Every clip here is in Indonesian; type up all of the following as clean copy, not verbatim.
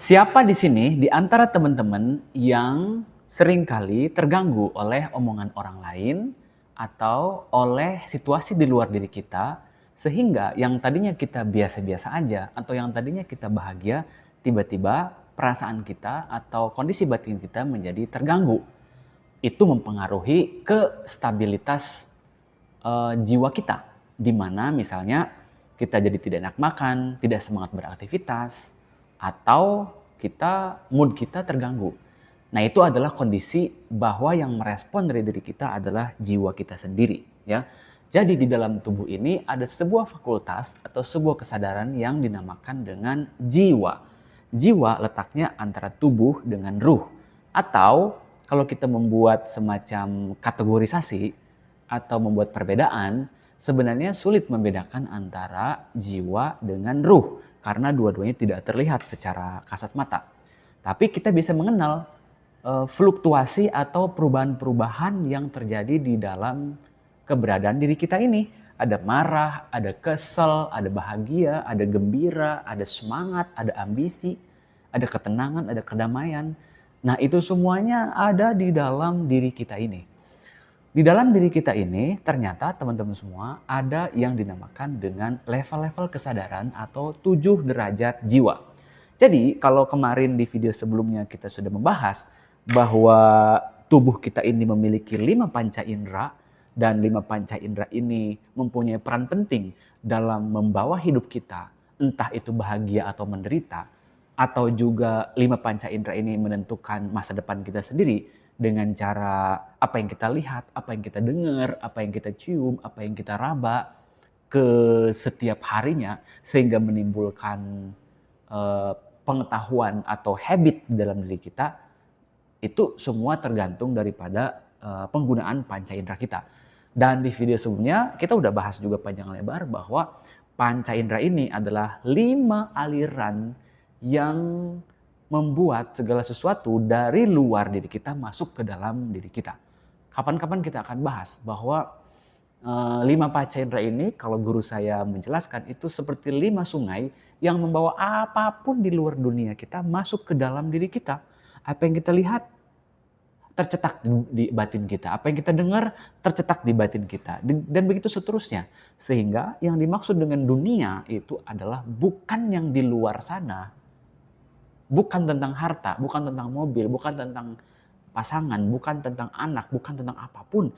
Siapa di sini di antara teman-teman yang seringkali terganggu oleh omongan orang lain atau oleh situasi di luar diri kita, sehingga yang tadinya kita biasa-biasa aja atau yang tadinya kita bahagia, tiba-tiba perasaan kita atau kondisi batin kita menjadi terganggu. Itu mempengaruhi ke stabilitas jiwa kita, di mana misalnya kita jadi tidak enak makan, tidak semangat beraktivitas, atau mood kita terganggu. Nah, itu adalah kondisi bahwa yang merespon dari diri kita adalah jiwa kita sendiri, ya. Jadi di dalam tubuh ini ada sebuah fakultas atau sebuah kesadaran yang dinamakan dengan jiwa. Jiwa letaknya antara tubuh dengan ruh. Atau kalau kita membuat semacam kategorisasi atau membuat perbedaan, sebenarnya sulit membedakan antara jiwa dengan ruh karena dua-duanya tidak terlihat secara kasat mata. Tapi kita bisa mengenal fluktuasi atau perubahan-perubahan yang terjadi di dalam keberadaan diri kita ini. Ada marah, ada kesel, ada bahagia, ada gembira, ada semangat, ada ambisi, ada ketenangan, ada kedamaian. Nah, itu semuanya ada di dalam diri kita ini. Di dalam diri kita ini ternyata teman-teman semua ada yang dinamakan dengan level-level kesadaran atau 7 derajat jiwa. Jadi kalau kemarin di video sebelumnya kita sudah membahas bahwa tubuh kita ini memiliki 5 panca indera dan 5 panca indera ini mempunyai peran penting dalam membawa hidup kita, entah itu bahagia atau menderita, atau juga 5 panca indera ini menentukan masa depan kita sendiri dengan cara apa yang kita lihat, apa yang kita dengar, apa yang kita cium, apa yang kita raba ke setiap harinya sehingga menimbulkan eh, pengetahuan atau habit dalam diri kita. Itu semua tergantung daripada penggunaan panca indera kita. Dan di video sebelumnya kita udah bahas juga panjang lebar bahwa panca indera ini adalah 5 aliran yang membuat segala sesuatu dari luar diri kita masuk ke dalam diri kita. Kapan-kapan kita akan bahas bahwa 5 panca indera ini kalau guru saya menjelaskan itu seperti 5 sungai yang membawa apapun di luar dunia kita masuk ke dalam diri kita. Apa yang kita lihat tercetak di batin kita, apa yang kita dengar tercetak di batin kita, dan begitu seterusnya. Sehingga yang dimaksud dengan dunia itu adalah bukan yang di luar sana, bukan tentang harta, bukan tentang mobil, bukan tentang pasangan, bukan tentang anak, bukan tentang apapun.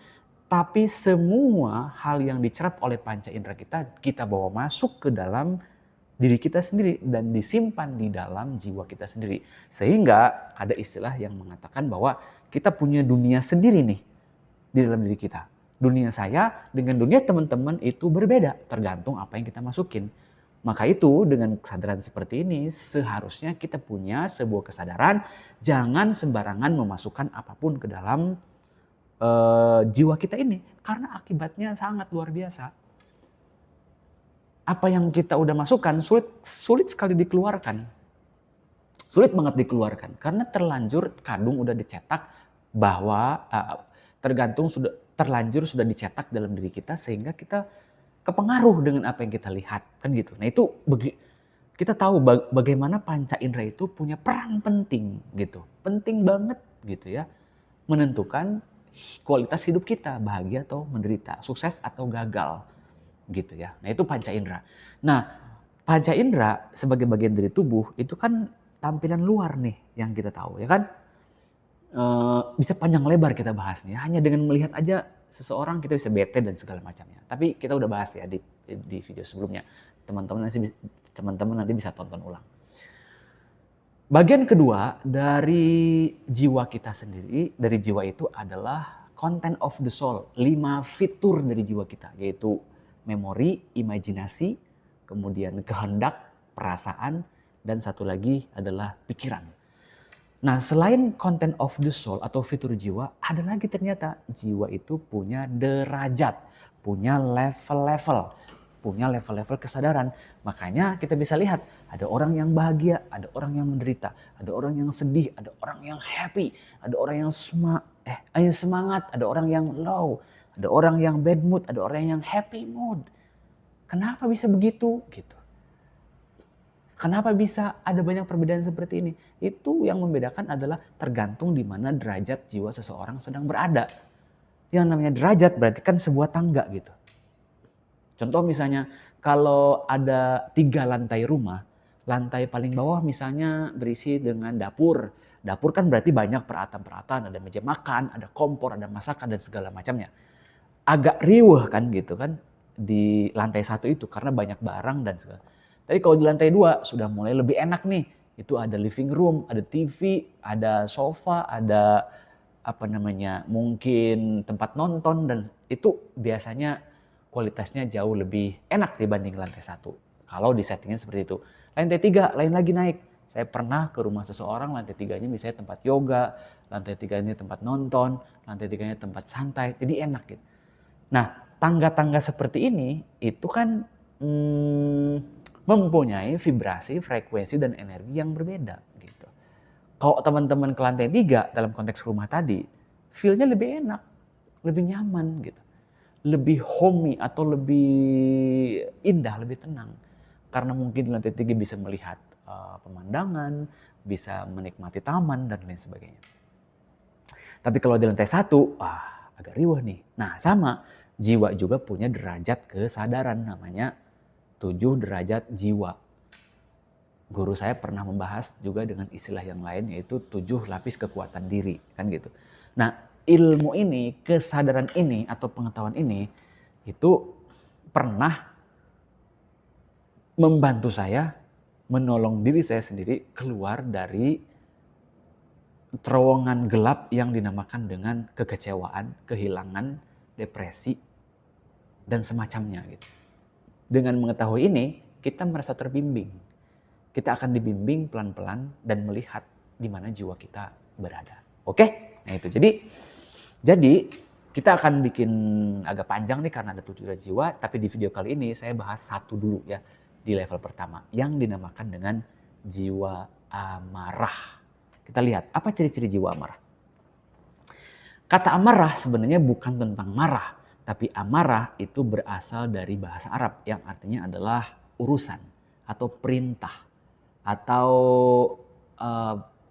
Tapi semua hal yang dicerap oleh panca indera kita bawa masuk ke dalam diri kita sendiri dan disimpan di dalam jiwa kita sendiri. Sehingga ada istilah yang mengatakan bahwa kita punya dunia sendiri nih di dalam diri kita. Dunia saya dengan dunia teman-teman itu berbeda tergantung apa yang kita masukin. Maka itu dengan kesadaran seperti ini seharusnya kita punya sebuah kesadaran jangan sembarangan memasukkan apapun ke dalam jiwa kita ini karena akibatnya sangat luar biasa. Apa yang kita udah masukkan sulit sekali dikeluarkan. Sulit banget dikeluarkan karena terlanjur kadung udah dicetak bahwa terlanjur sudah dicetak dalam diri kita sehingga kita kepengaruh dengan apa yang kita lihat kan gitu. Nah, itu kita tahu bagaimana panca indera itu punya peran penting gitu. Penting banget gitu ya menentukan kualitas hidup kita, bahagia atau menderita, sukses atau gagal gitu ya. Nah, itu panca indera. Nah, panca indera sebagai bagian dari tubuh itu kan tampilan luar nih yang kita tahu ya kan. Bisa panjang lebar kita bahasnya. Hanya dengan melihat aja seseorang kita bisa bete dan segala macamnya. Tapi kita udah bahas ya di video sebelumnya. Teman-teman nanti bisa tonton ulang. Bagian kedua dari jiwa kita sendiri, dari jiwa itu adalah content of the soul. 5 fitur dari jiwa kita, yaitu memori, imajinasi, kemudian kehendak, perasaan, dan satu lagi adalah pikiran. Nah, selain content of the soul atau fitur jiwa, ada lagi ternyata jiwa itu punya derajat, punya level-level, punya level-level kesadaran. Makanya kita bisa lihat ada orang yang bahagia, ada orang yang menderita, ada orang yang sedih, ada orang yang happy, ada orang yang semangat, ada orang yang low, ada orang yang bad mood, ada orang yang happy mood. Kenapa bisa begitu? Gitu. Kenapa bisa ada banyak perbedaan seperti ini? Itu yang membedakan adalah tergantung di mana derajat jiwa seseorang sedang berada. Yang namanya derajat berarti kan sebuah tangga gitu. Contoh misalnya kalau ada 3 lantai rumah, lantai paling bawah misalnya berisi dengan dapur. Dapur kan berarti banyak peralatan-peralatan, ada meja makan, ada kompor, ada masakan dan segala macamnya. Agak riuh kan gitu kan di lantai 1 itu karena banyak barang dan segala. Tapi kalau di lantai 2 sudah mulai lebih enak nih. Itu ada living room, ada TV, ada sofa, ada apa namanya, mungkin tempat nonton dan itu biasanya kualitasnya jauh lebih enak dibanding lantai 1. Kalau di settingnya seperti itu. Lantai 3 lain lagi naik. Saya pernah ke rumah seseorang, lantai 3-nya misalnya tempat yoga, lantai 3-nya tempat nonton, lantai 3-nya tempat santai, jadi enak gitu. Nah, tangga-tangga seperti ini itu kan mempunyai vibrasi, frekuensi, dan energi yang berbeda gitu. Kalau teman-teman ke lantai 3 dalam konteks rumah tadi, feel-nya lebih enak, lebih nyaman gitu. Lebih homey atau lebih indah, lebih tenang. Karena mungkin di lantai 3 bisa melihat pemandangan, bisa menikmati taman dan lain sebagainya. Tapi kalau di lantai 1, agak riuh nih. Nah, sama, jiwa juga punya derajat kesadaran namanya 7 derajat jiwa. Guru saya pernah membahas juga dengan istilah yang lain yaitu 7 lapis kekuatan diri, kan gitu. Nah, ilmu ini, kesadaran ini atau pengetahuan ini itu pernah membantu saya menolong diri saya sendiri keluar dari terowongan gelap yang dinamakan dengan kekecewaan, kehilangan, depresi, dan semacamnya gitu. Dengan mengetahui ini, kita merasa terbimbing. Kita akan dibimbing pelan-pelan dan melihat di mana jiwa kita berada. Oke? Nah itu. Jadi kita akan bikin agak panjang nih karena ada 7 derajat jiwa, tapi di video kali ini saya bahas satu dulu ya di level pertama yang dinamakan dengan jiwa amarah. Kita lihat apa ciri-ciri jiwa amarah. Kata amarah sebenarnya bukan tentang marah, tapi amarah itu berasal dari bahasa Arab yang artinya adalah urusan atau perintah atau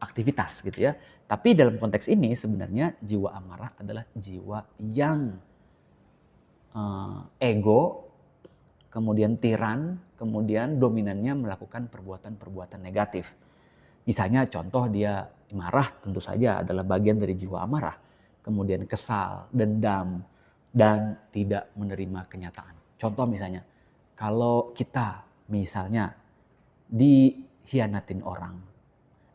aktivitas gitu ya. Tapi dalam konteks ini sebenarnya jiwa amarah adalah jiwa yang ego, kemudian tiran, kemudian dominannya melakukan perbuatan-perbuatan negatif. Misalnya contoh dia marah tentu saja adalah bagian dari jiwa amarah. Kemudian kesal, dendam, dan tidak menerima kenyataan. Contoh misalnya, kalau kita misalnya dihianatin orang,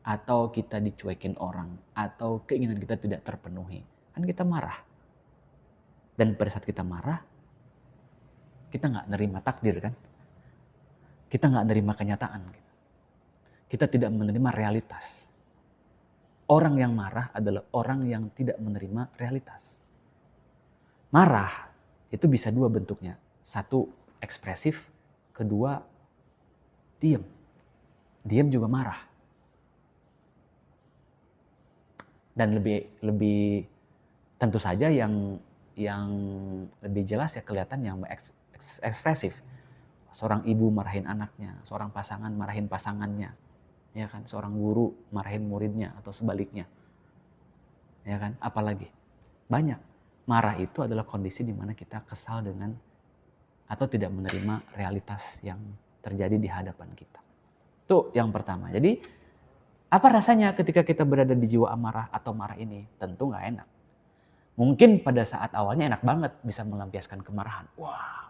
atau kita dicuekin orang, atau keinginan kita tidak terpenuhi, kan kita marah. Dan pada saat kita marah, kita nggak nerima takdir kan? Kita nggak nerima kenyataan. Kita tidak menerima realitas. Orang yang marah adalah orang yang tidak menerima realitas. Marah itu bisa 2 bentuknya. 1 ekspresif, kedua diam. Diam juga marah. Dan lebih tentu saja yang lebih jelas ya kelihatan yang ekspresif. Seorang ibu marahin anaknya, seorang pasangan marahin pasangannya. Ya kan, seorang guru marahin muridnya atau sebaliknya. Ya kan, apalagi banyak. Marah itu adalah kondisi di mana kita kesal dengan atau tidak menerima realitas yang terjadi di hadapan kita. Itu yang pertama. Jadi apa rasanya ketika kita berada di jiwa amarah atau marah ini? Tentu nggak enak. Mungkin pada saat awalnya enak banget bisa melampiaskan kemarahan. Wah,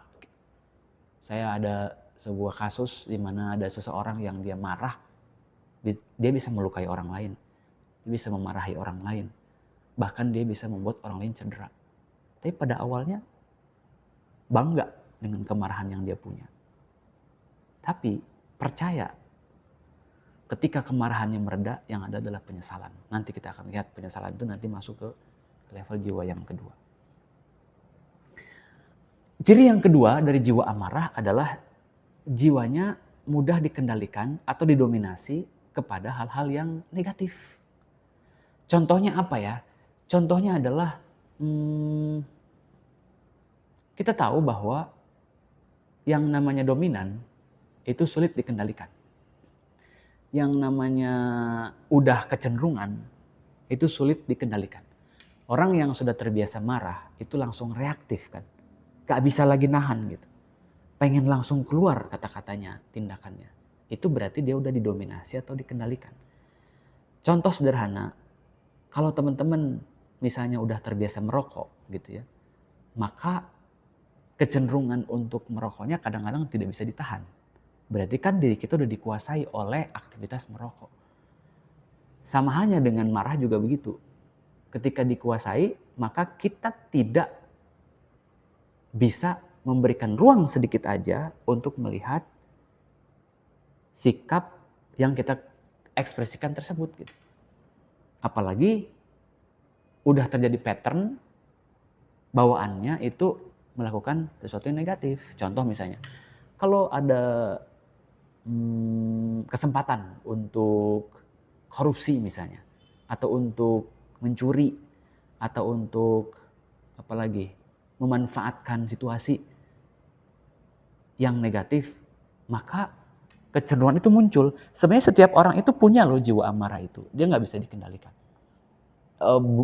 saya ada sebuah kasus di mana ada seseorang yang dia marah, dia bisa melukai orang lain, dia bisa memarahi orang lain, bahkan dia bisa membuat orang lain cedera. Tapi pada awalnya bangga dengan kemarahan yang dia punya. Tapi percaya, ketika kemarahannya mereda, yang ada adalah penyesalan. Nanti kita akan lihat penyesalan itu nanti masuk ke level jiwa yang kedua. Ciri yang kedua dari jiwa amarah adalah jiwanya mudah dikendalikan atau didominasi kepada hal-hal yang negatif. Contohnya apa ya? Contohnya adalah kita tahu bahwa yang namanya dominan itu sulit dikendalikan. yang namanya udah kecenderungan itu sulit dikendalikan. Orang yang sudah terbiasa marah itu langsung reaktif kan. Gak bisa lagi nahan gitu. Pengen langsung keluar kata-katanya, tindakannya. Itu berarti dia udah didominasi atau dikendalikan. Contoh sederhana, kalau teman-teman misalnya udah terbiasa merokok gitu ya, maka kecenderungan untuk merokoknya kadang-kadang tidak bisa ditahan. Berarti kan diri kita udah dikuasai oleh aktivitas merokok. Sama halnya dengan marah juga begitu. Ketika dikuasai, maka kita tidak bisa memberikan ruang sedikit aja untuk melihat sikap yang kita ekspresikan tersebut gitu. Apalagi udah terjadi pattern bawaannya itu melakukan sesuatu yang negatif. Contoh misalnya, kalau ada kesempatan untuk korupsi misalnya, atau untuk mencuri, atau untuk apalagi memanfaatkan situasi yang negatif, maka kecenderungan itu muncul. Sebenarnya setiap orang itu punya loh jiwa amarah itu, dia nggak bisa dikendalikan.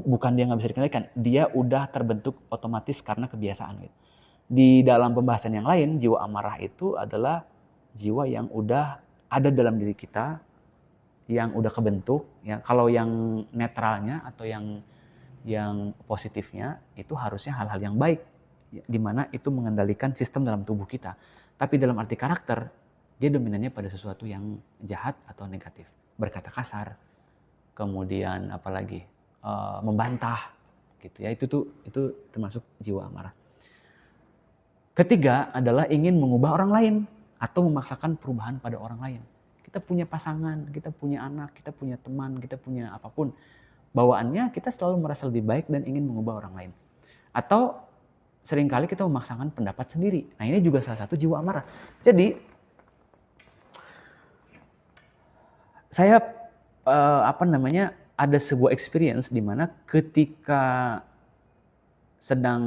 Bukan dia nggak bisa dikendalikan, dia udah terbentuk otomatis karena kebiasaan gitu. Di dalam pembahasan yang lain, jiwa amarah itu adalah jiwa yang udah ada dalam diri kita, yang udah kebentuk. Ya, kalau yang netralnya atau yang positifnya itu harusnya hal-hal yang baik, di mana itu mengendalikan sistem dalam tubuh kita. Tapi dalam arti karakter, dia dominannya pada sesuatu yang jahat atau negatif. Berkata kasar, kemudian apalagi membantah, gitu ya. Itu termasuk jiwa amarah. Ketiga adalah ingin mengubah orang lain atau memaksakan perubahan pada orang lain. Kita punya pasangan, kita punya anak, kita punya teman, kita punya apapun. Bawaannya kita selalu merasa lebih baik dan ingin mengubah orang lain. Atau seringkali kita memaksakan pendapat sendiri. Nah, ini juga salah satu jiwa amarah. Jadi saya ada sebuah experience di mana ketika sedang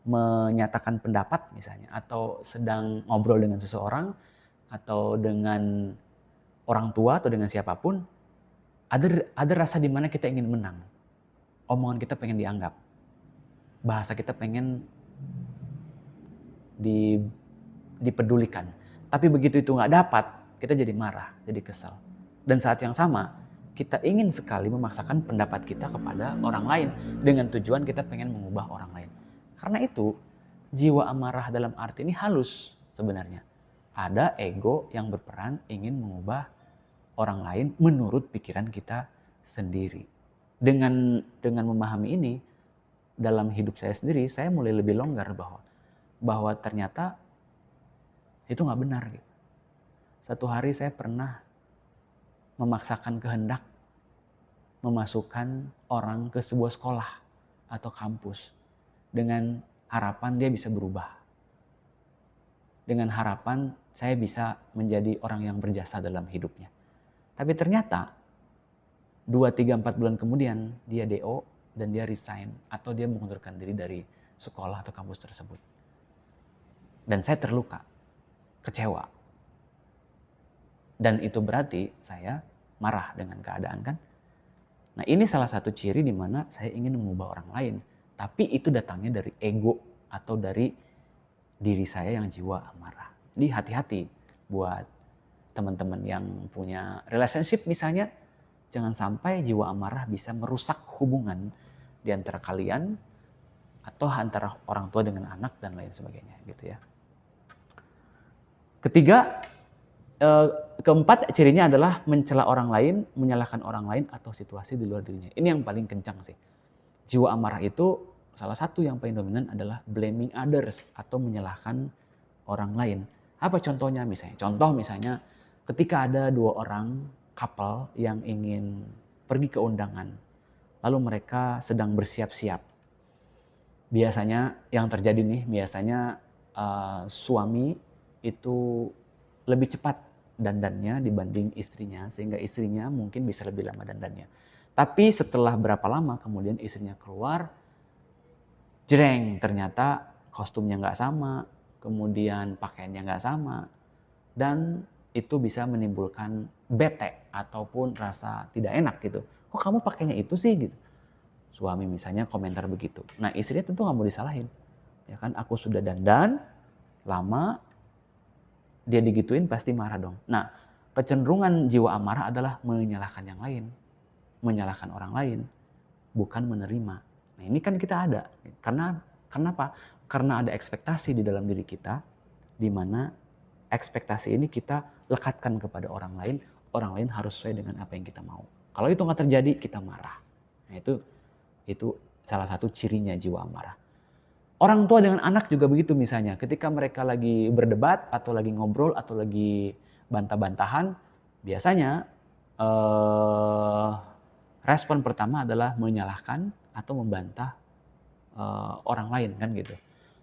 menyatakan pendapat misalnya, atau sedang ngobrol dengan seseorang, atau dengan orang tua, atau dengan siapapun, ada rasa di mana kita ingin menang. Omongan kita pengen dianggap. Bahasa kita pengen dipedulikan. Tapi begitu itu nggak dapat, kita jadi marah, jadi kesal. Dan saat yang sama, kita ingin sekali memaksakan pendapat kita kepada orang lain dengan tujuan kita pengen mengubah orang lain. Karena itu, jiwa amarah dalam arti ini halus sebenarnya. Ada ego yang berperan ingin mengubah orang lain menurut pikiran kita sendiri. Dengan memahami ini, dalam hidup saya sendiri, saya mulai lebih longgar bahwa ternyata itu nggak benar gitu. Satu hari saya pernah memaksakan kehendak memasukkan orang ke sebuah sekolah atau kampus dengan harapan dia bisa berubah. Dengan harapan saya bisa menjadi orang yang berjasa dalam hidupnya. Tapi ternyata 2, 3, 4 bulan kemudian dia DO dan dia resign atau dia mengundurkan diri dari sekolah atau kampus tersebut. Dan saya terluka, kecewa. Dan itu berarti saya marah dengan keadaan kan. Nah, ini salah satu ciri di mana saya ingin mengubah orang lain. Tapi itu datangnya dari ego atau dari diri saya yang jiwa amarah. Jadi hati-hati buat teman-teman yang punya relationship misalnya. Jangan sampai jiwa amarah bisa merusak hubungan di antara kalian atau antara orang tua dengan anak dan lain sebagainya gitu ya. Ketiga, keempat cirinya adalah mencela orang lain, menyalahkan orang lain atau situasi di luar dirinya. Ini yang paling kencang sih. Jiwa amarah itu salah satu yang paling dominan adalah blaming others atau menyalahkan orang lain. Apa contohnya misalnya? Contoh misalnya ketika ada 2 orang couple yang ingin pergi ke undangan, lalu mereka sedang bersiap-siap. Biasanya yang terjadi nih, suami itu lebih cepat dandannya dibanding istrinya, sehingga istrinya mungkin bisa lebih lama dandannya. Tapi setelah berapa lama kemudian istrinya keluar, jreng, ternyata kostumnya nggak sama, kemudian pakaiannya nggak sama, dan itu bisa menimbulkan bete ataupun rasa tidak enak gitu. Kok kamu pakainya itu sih gitu. Suami misalnya komentar begitu. Nah istrinya tentu nggak mau disalahin. Ya kan, aku sudah dandan lama, dia digituin pasti marah dong. Nah kecenderungan jiwa amarah adalah menyalahkan yang lain, menyalahkan orang lain, bukan menerima. Nah ini kan kita ada. Kenapa? Karena ada ekspektasi di dalam diri kita, di mana ekspektasi ini kita lekatkan kepada orang lain harus sesuai dengan apa yang kita mau. Kalau itu nggak terjadi, kita marah. Nah itu salah satu cirinya jiwa amarah. Orang tua dengan anak juga begitu misalnya. Ketika mereka lagi berdebat atau lagi ngobrol atau lagi bantah-bantahan, biasanya respon pertama adalah menyalahkan atau membantah orang lain kan gitu.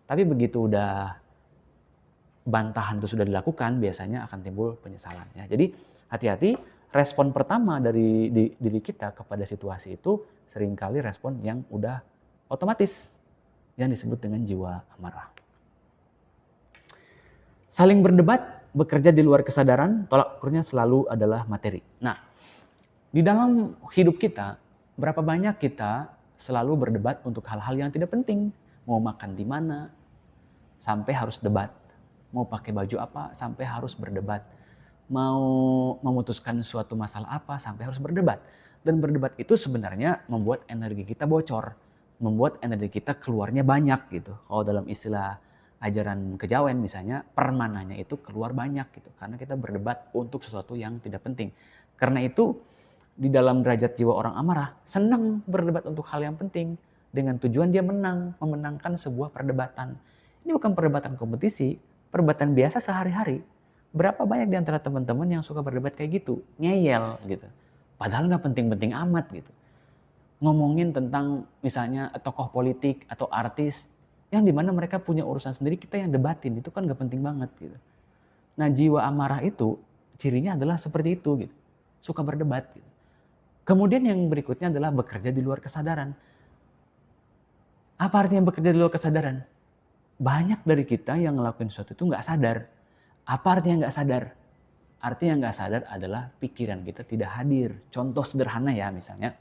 Tapi begitu udah bantahan itu sudah dilakukan, biasanya akan timbul penyesalan. Ya. Jadi hati-hati, respon pertama dari diri kita kepada situasi itu seringkali respon yang udah otomatis, yang disebut dengan jiwa amarah. Saling berdebat, bekerja di luar kesadaran, tolak ukurnya selalu adalah materi. Nah, di dalam hidup kita, berapa banyak kita selalu berdebat untuk hal-hal yang tidak penting. Mau makan di mana, sampai harus debat. Mau pakai baju apa, sampai harus berdebat. Mau memutuskan suatu masalah apa, sampai harus berdebat. Dan berdebat itu sebenarnya membuat energi kita bocor. Membuat energi kita keluarnya banyak gitu. Kalau dalam istilah ajaran kejawen misalnya, permananya itu keluar banyak gitu. Karena kita berdebat untuk sesuatu yang tidak penting. Karena itu di dalam derajat jiwa orang amarah, senang berdebat untuk hal yang penting. Dengan tujuan dia memenangkan sebuah perdebatan. Ini bukan perdebatan kompetisi, perdebatan biasa sehari-hari. Berapa banyak di antara teman-teman yang suka berdebat kayak gitu, ngeyel gitu. Padahal nggak penting-penting amat gitu. Ngomongin tentang misalnya tokoh politik atau artis, yang dimana mereka punya urusan sendiri, kita yang debatin, itu kan nggak penting banget gitu. Nah jiwa amarah itu, cirinya adalah seperti itu gitu. Suka berdebat gitu. Kemudian yang berikutnya adalah bekerja di luar kesadaran. Apa artinya bekerja di luar kesadaran? Banyak dari kita yang ngelakuin sesuatu itu nggak sadar. Apa artinya nggak sadar? Artinya nggak sadar adalah pikiran kita tidak hadir. Contoh sederhana ya misalnya,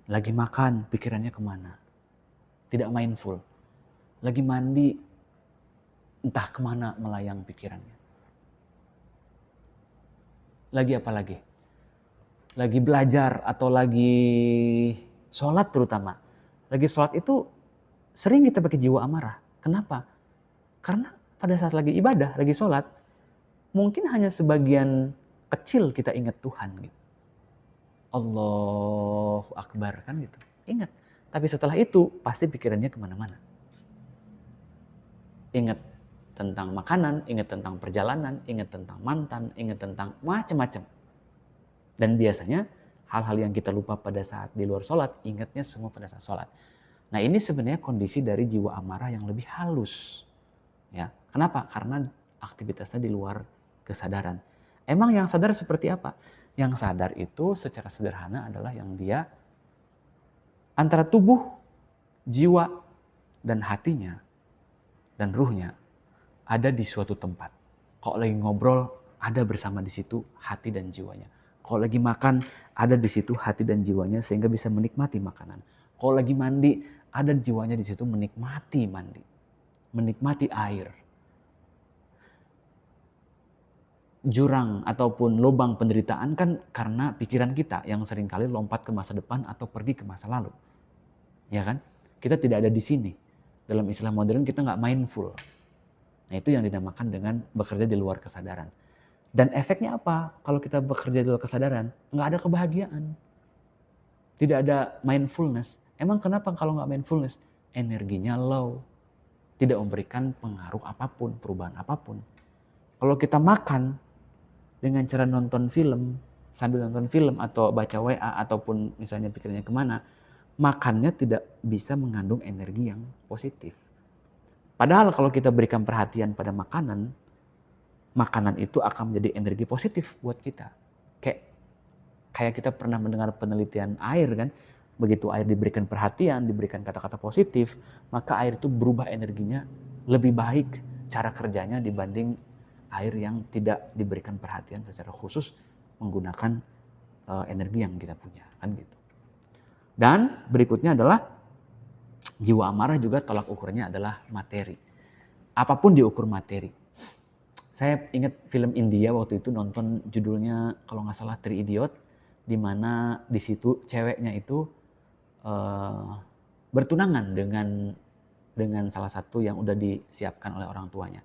lagi makan, pikirannya kemana? Tidak mindful. Lagi mandi, entah kemana melayang pikirannya. Lagi apa lagi? Lagi belajar atau lagi sholat terutama. Lagi sholat itu sering kita pakai jiwa amarah. Kenapa? Karena pada saat lagi ibadah, lagi sholat, mungkin hanya sebagian kecil kita ingat Tuhan gitu. Allahu Akbar kan gitu. Ingat. Tapi setelah itu pasti pikirannya kemana-mana. Ingat tentang makanan, ingat tentang perjalanan, ingat tentang mantan, ingat tentang macam-macam. Dan biasanya hal-hal yang kita lupa pada saat di luar sholat, ingatnya semua pada saat sholat. Nah ini sebenarnya kondisi dari jiwa amarah yang lebih halus. Ya, kenapa? Karena aktivitasnya di luar kesadaran. Emang yang sadar seperti apa? Yang sadar itu secara sederhana adalah yang dia antara tubuh, jiwa, dan hatinya, dan ruhnya ada di suatu tempat. Kalau lagi ngobrol, ada bersama di situ hati dan jiwanya. Kalau lagi makan, ada di situ hati dan jiwanya sehingga bisa menikmati makanan. Kalau lagi mandi, ada jiwanya di situ menikmati mandi. Menikmati air. Jurang ataupun lubang penderitaan kan karena pikiran kita yang seringkali lompat ke masa depan atau pergi ke masa lalu. Ya kan? Kita tidak ada di sini. Dalam istilah modern kita nggak mindful. Nah itu yang dinamakan dengan bekerja di luar kesadaran. Dan efeknya apa? Kalau kita bekerja di luar kesadaran, nggak ada kebahagiaan. Tidak ada mindfulness. Emang kenapa kalau nggak mindfulness? Energinya low. Tidak memberikan pengaruh apapun, perubahan apapun. Kalau kita makan dengan cara nonton film, sambil nonton film atau baca WA ataupun misalnya pikirnya kemana, makannya tidak bisa mengandung energi yang positif. Padahal kalau kita berikan perhatian pada makanan, makanan itu akan menjadi energi positif buat kita. Kayak kita pernah mendengar penelitian air kan, begitu air diberikan perhatian, diberikan kata-kata positif, maka air itu berubah energinya lebih baik cara kerjanya dibanding air yang tidak diberikan perhatian secara khusus menggunakan energi yang kita punya, kan gitu. Dan berikutnya adalah jiwa amarah juga tolak ukurnya adalah materi. Apapun diukur materi. Saya ingat film India waktu itu nonton judulnya kalau nggak salah Three Idiot, di mana di situ ceweknya itu bertunangan dengan salah satu yang udah disiapkan oleh orang tuanya.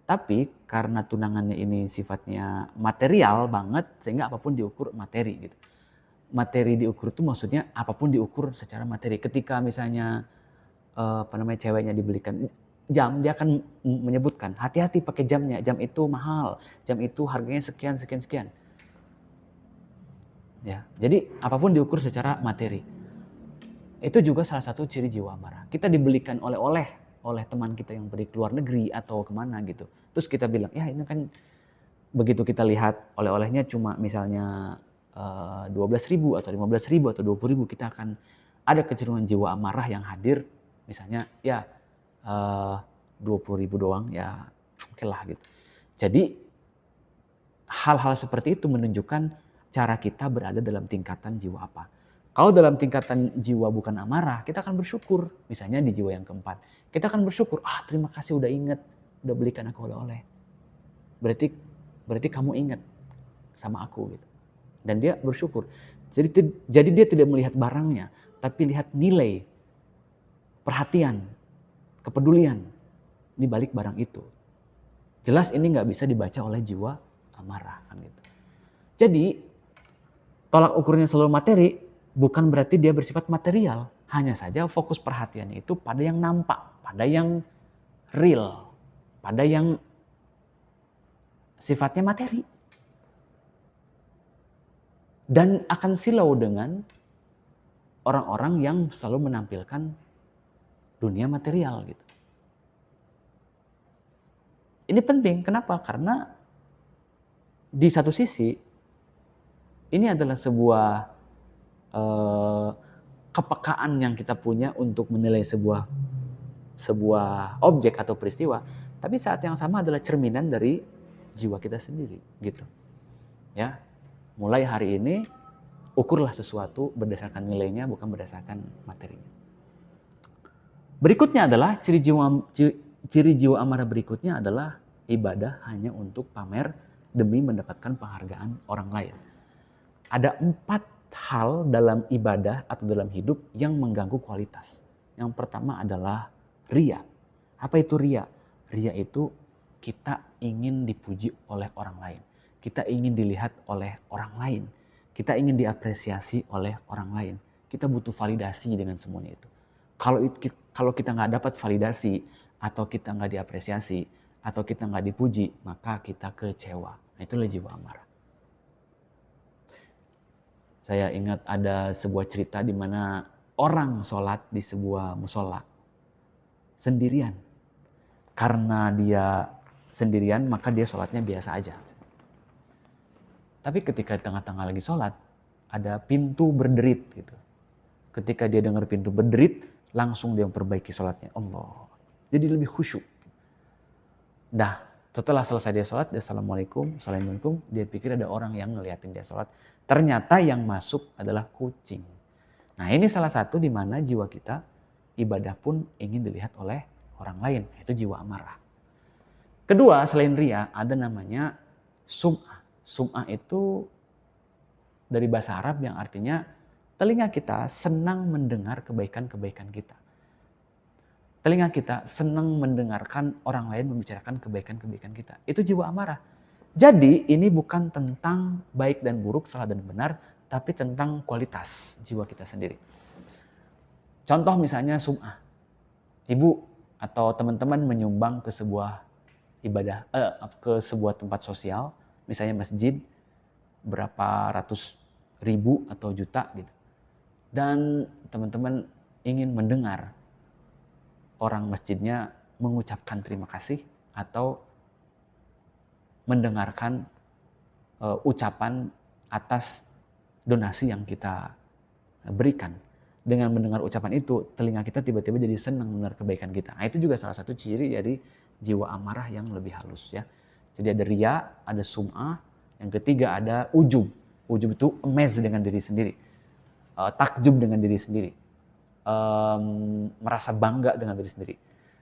Tapi karena tunangannya ini sifatnya material banget, sehingga apapun diukur materi gitu. Materi diukur itu maksudnya apapun diukur secara materi. Ketika misalnya ceweknya dibelikan jam, dia akan menyebutkan hati-hati pakai jamnya, jam itu mahal, jam itu harganya sekian sekian sekian. Ya, jadi apapun diukur secara materi. Itu juga salah satu ciri jiwa amarah. Kita dibelikan oleh teman kita yang pergi ke luar negeri atau kemana gitu. Terus kita bilang, ya ini kan begitu kita lihat oleh-olehnya cuma misalnya 12.000 atau 15.000 atau 20.000, kita akan ada kecenderungan jiwa amarah yang hadir. Misalnya ya 20.000 doang ya oke lah gitu. Jadi hal-hal seperti itu menunjukkan cara kita berada dalam tingkatan jiwa apa. Kalau dalam tingkatan jiwa bukan amarah, kita akan bersyukur. Misalnya di jiwa yang keempat, kita akan bersyukur, terima kasih udah inget, udah belikan aku oleh-oleh. Berarti kamu ingat sama aku gitu. Dan dia bersyukur. Jadi dia tidak melihat barangnya, tapi lihat nilai, perhatian, kepedulian di balik barang itu. Jelas ini nggak bisa dibaca oleh jiwa amarah kan gitu. Jadi tolak ukurnya selalu materi, bukan berarti dia bersifat material. Hanya saja fokus perhatiannya itu pada yang nampak, pada yang real, pada yang sifatnya materi. Dan akan silau dengan orang-orang yang selalu menampilkan dunia material gitu. Ini penting, kenapa? Karena di satu sisi ini adalah sebuah kepekaan yang kita punya untuk menilai sebuah objek atau peristiwa, tapi saat yang sama adalah cerminan dari jiwa kita sendiri gitu. Ya. Mulai hari ini ukurlah sesuatu berdasarkan nilainya, bukan berdasarkan materinya. Berikutnya adalah ciri jiwa amarah berikutnya adalah ibadah hanya untuk pamer demi mendapatkan penghargaan orang lain. Ada 4 hal dalam ibadah atau dalam hidup yang mengganggu kualitas. Yang pertama adalah riya. Apa itu riya? Riya itu kita ingin dipuji oleh orang lain. Kita ingin dilihat oleh orang lain. Kita ingin diapresiasi oleh orang lain. Kita butuh validasi dengan semuanya itu. Kalau kita nggak dapat validasi, atau kita nggak diapresiasi, atau kita nggak dipuji, maka kita kecewa. Nah, itulah jiwa amarah. Saya ingat ada sebuah cerita di mana orang sholat di sebuah musola sendirian. Karena dia sendirian, maka dia sholatnya biasa aja. Tapi ketika di tengah-tengah lagi sholat, ada pintu berderit gitu. Ketika dia dengar pintu berderit, langsung dia memperbaiki sholatnya. Allah. Jadi lebih khusyuk. Nah, setelah selesai dia sholat, dia assalamualaikum, dia pikir ada orang yang ngeliatin dia sholat. Ternyata yang masuk adalah kucing. Nah, ini salah satu di mana jiwa kita, ibadah pun ingin dilihat oleh orang lain. Itu jiwa amarah. Kedua, selain riya, ada namanya sum'ah. Sum'ah itu dari bahasa Arab yang artinya telinga kita senang mendengar kebaikan-kebaikan kita. Telinga kita senang mendengarkan orang lain membicarakan kebaikan-kebaikan kita. Itu jiwa amarah. Jadi ini bukan tentang baik dan buruk, salah dan benar, tapi tentang kualitas jiwa kita sendiri. Contoh misalnya sum'ah. Ibu atau teman-teman menyumbang ke sebuah ibadah, ke sebuah tempat sosial, misalnya masjid, berapa ratus ribu atau juta gitu. Dan teman-teman ingin mendengar orang masjidnya mengucapkan terima kasih atau mendengarkan ucapan atas donasi yang kita berikan. Dengan mendengar ucapan itu, telinga kita tiba-tiba jadi senang mendengar kebaikan kita. Nah, itu juga salah satu ciri dari jiwa amarah yang lebih halus ya. Jadi ada riya, ada sum'ah, yang ketiga ada ujub. Ujub itu amazed dengan diri sendiri, takjub dengan diri sendiri, merasa bangga dengan diri sendiri.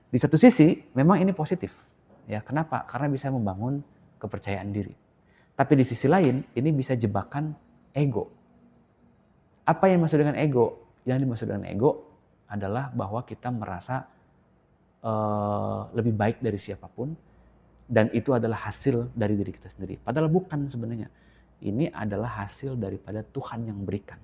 Di satu sisi memang ini positif, ya. Kenapa? Karena bisa membangun kepercayaan diri. Tapi di sisi lain ini bisa jebakan ego. Apa yang dimaksud dengan ego? Yang dimaksud dengan ego adalah bahwa kita merasa lebih baik dari siapapun, dan itu adalah hasil dari diri kita sendiri. Padahal bukan sebenarnya. Ini adalah hasil daripada Tuhan yang berikan.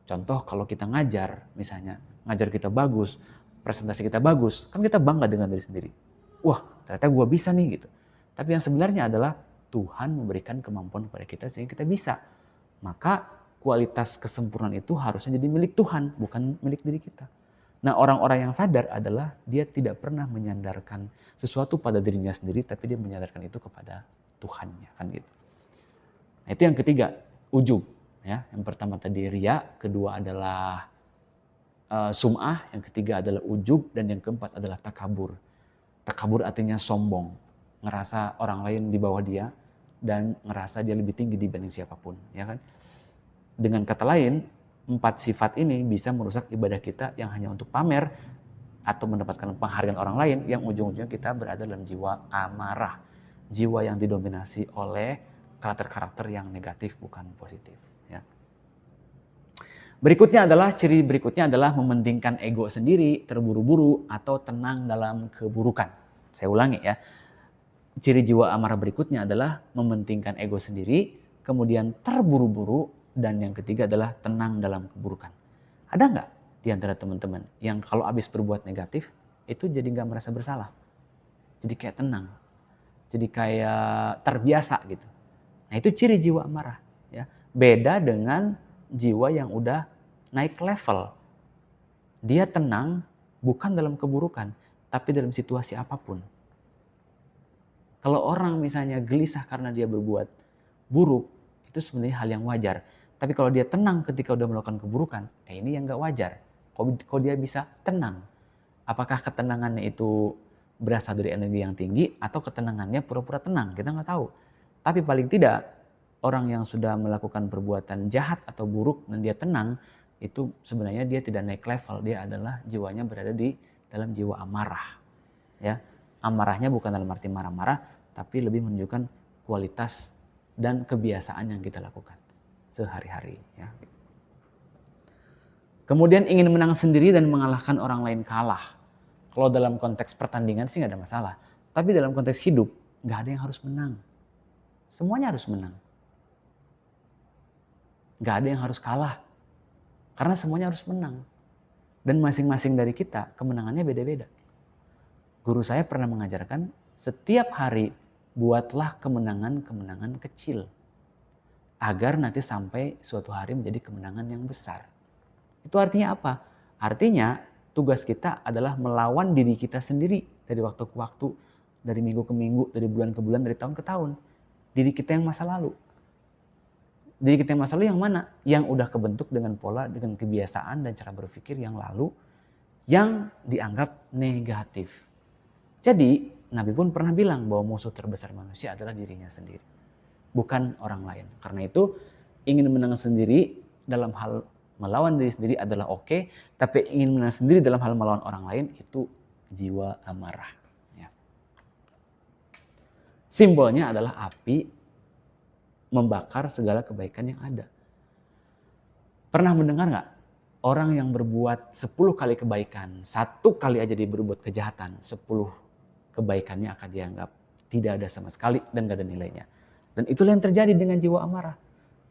Contoh kalau kita ngajar, misalnya ngajar kita bagus, presentasi kita bagus, kan kita bangga dengan diri sendiri. Wah, ternyata gue bisa nih gitu. Tapi yang sebenarnya adalah Tuhan memberikan kemampuan kepada kita sehingga kita bisa. Maka kualitas kesempurnaan itu harusnya jadi milik Tuhan, bukan milik diri kita. Nah, orang-orang yang sadar adalah dia tidak pernah menyandarkan sesuatu pada dirinya sendiri, tapi dia menyandarkan itu kepada Tuhannya, kan gitu. Nah, itu yang ketiga, ujub. Ya, yang pertama tadi riya, kedua adalah sum'ah, yang ketiga adalah ujub, dan yang keempat adalah takabur. Takabur artinya sombong, ngerasa orang lain di bawah dia dan ngerasa dia lebih tinggi dibanding siapapun, ya kan? Dengan kata lain, 4 sifat ini bisa merusak ibadah kita yang hanya untuk pamer atau mendapatkan penghargaan orang lain, yang ujung-ujungnya kita berada dalam jiwa amarah, jiwa yang didominasi oleh karakter-karakter yang negatif bukan positif, ya. Ciri berikutnya adalah mementingkan ego sendiri, terburu-buru, atau tenang dalam keburukan. Saya ulangi ya. Ciri jiwa amarah berikutnya adalah mementingkan ego sendiri, kemudian terburu-buru, dan yang ketiga adalah tenang dalam keburukan. Ada nggak di antara teman-teman yang kalau habis berbuat negatif, itu jadi nggak merasa bersalah? Jadi kayak tenang, jadi kayak terbiasa gitu. Nah, itu ciri jiwa amarah, ya. Beda dengan jiwa yang udah naik level. Dia tenang bukan dalam keburukan, tapi dalam situasi apapun. Kalau orang misalnya gelisah karena dia berbuat buruk, itu sebenarnya hal yang wajar. Tapi kalau dia tenang ketika udah melakukan keburukan, ini yang nggak wajar. Kok dia bisa tenang? Apakah ketenangannya itu berasal dari energi yang tinggi atau ketenangannya pura-pura tenang? Kita nggak tahu. Tapi paling tidak, orang yang sudah melakukan perbuatan jahat atau buruk dan dia tenang, itu sebenarnya dia tidak naik level. Dia adalah jiwanya berada di dalam jiwa amarah. Ya, amarahnya bukan dalam arti marah-marah, tapi lebih menunjukkan kualitas dan kebiasaan yang kita lakukan sehari-hari, ya. Kemudian ingin menang sendiri dan mengalahkan orang lain kalah. Kalau dalam konteks pertandingan sih nggak ada masalah. Tapi dalam konteks hidup, nggak ada yang harus menang. Semuanya harus menang. Nggak ada yang harus kalah. Karena semuanya harus menang. Dan masing-masing dari kita, kemenangannya beda-beda. Guru saya pernah mengajarkan, setiap hari buatlah kemenangan-kemenangan kecil. Agar nanti sampai suatu hari menjadi kemenangan yang besar. Itu artinya apa? Artinya tugas kita adalah melawan diri kita sendiri dari waktu ke waktu, dari minggu ke minggu, dari bulan ke bulan, dari tahun ke tahun. Diri kita yang masa lalu. Diri kita yang masa lalu yang mana? Yang udah kebentuk dengan pola, dengan kebiasaan dan cara berpikir yang lalu yang dianggap negatif. Jadi Nabi pun pernah bilang bahwa musuh terbesar manusia adalah dirinya sendiri, bukan orang lain. Karena itu ingin menang sendiri dalam hal melawan diri sendiri adalah oke, tapi ingin menang sendiri dalam hal melawan orang lain itu jiwa amarah. Ya. Simbolnya adalah api membakar segala kebaikan yang ada. Pernah mendengar nggak orang yang berbuat 10 kali kebaikan, 1 kali aja dia berbuat kejahatan, 10 kebaikannya akan dianggap tidak ada sama sekali dan gak ada nilainya. Dan itulah yang terjadi dengan jiwa amarah.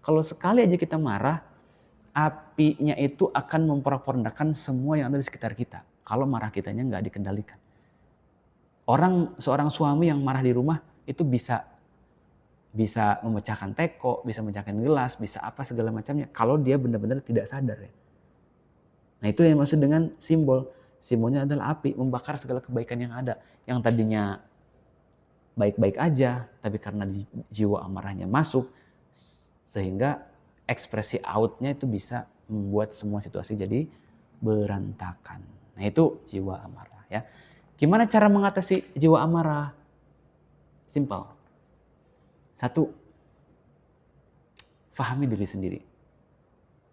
Kalau sekali aja kita marah, apinya itu akan memporak-porandakan semua yang ada di sekitar kita. Kalau marah kitanya nggak dikendalikan. Seorang suami yang marah di rumah itu bisa memecahkan teko, bisa memecahkan gelas, bisa apa segala macamnya. Kalau dia benar-benar tidak sadar, ya. Nah, itu yang maksud dengan simbol. Simbolnya adalah api membakar segala kebaikan yang ada. Yang tadinya baik-baik aja, tapi karena jiwa amarahnya masuk, sehingga ekspresi outnya itu bisa membuat semua situasi jadi berantakan. Nah, itu jiwa amarah, ya. Gimana cara mengatasi jiwa amarah? Simple. Satu, fahami diri sendiri.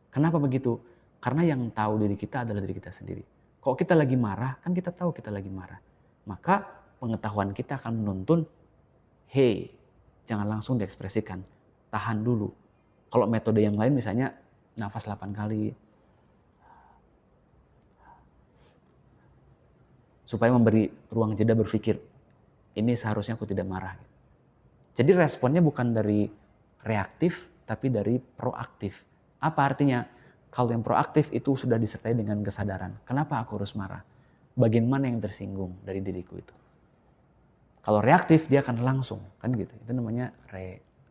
Kenapa begitu? Karena yang tahu diri kita adalah diri kita sendiri. Kalau kita lagi marah, kan kita tahu kita lagi marah. Maka pengetahuan kita akan menuntun, hey, jangan langsung diekspresikan. Tahan dulu. Kalau metode yang lain misalnya nafas 8 kali. Supaya memberi ruang jeda berpikir, ini seharusnya aku tidak marah. Jadi responnya bukan dari reaktif, tapi dari proaktif. Apa artinya? Kalau yang proaktif itu sudah disertai dengan kesadaran. Kenapa aku harus marah? Bagian mana yang tersinggung dari diriku itu? Kalau reaktif dia akan langsung, kan gitu. Itu namanya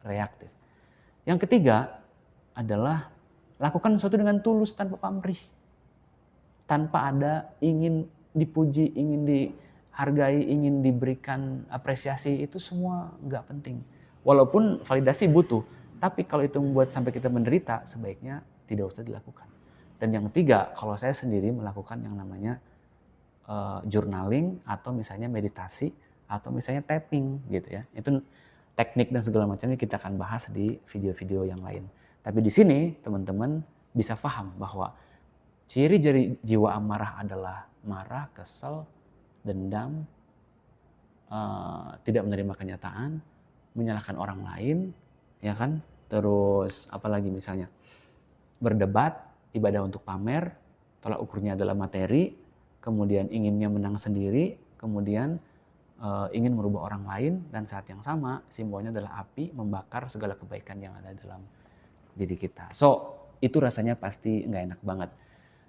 reaktif. Yang ketiga adalah lakukan sesuatu dengan tulus tanpa pamrih. Tanpa ada ingin dipuji, ingin dihargai, ingin diberikan apresiasi, itu semua nggak penting. Walaupun validasi butuh, tapi kalau itu membuat sampai kita menderita, sebaiknya tidak usah dilakukan. Dan yang ketiga, kalau saya sendiri melakukan yang namanya journaling atau misalnya meditasi atau misalnya tapping gitu ya. Itu teknik dan segala macamnya kita akan bahas di video-video yang lain. Tapi di sini teman-teman bisa paham bahwa ciri-ciri jiwa amarah adalah marah, kesel, dendam, tidak menerima kenyataan, menyalahkan orang lain, ya kan? Terus apalagi misalnya berdebat, ibadah untuk pamer, tolak ukurnya adalah materi, kemudian inginnya menang sendiri, kemudian ingin merubah orang lain, dan saat yang sama simbolnya adalah api membakar segala kebaikan yang ada dalam diri kita. So itu rasanya pasti nggak enak banget.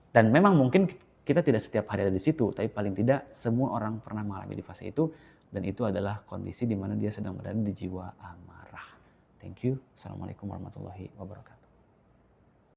Dan memang mungkin kita tidak setiap hari ada di situ, tapi paling tidak semua orang pernah mengalami di fase itu, dan itu adalah kondisi di mana dia sedang berada di jiwa amarah. Thank you. Assalamualaikum warahmatullahi wabarakatuh.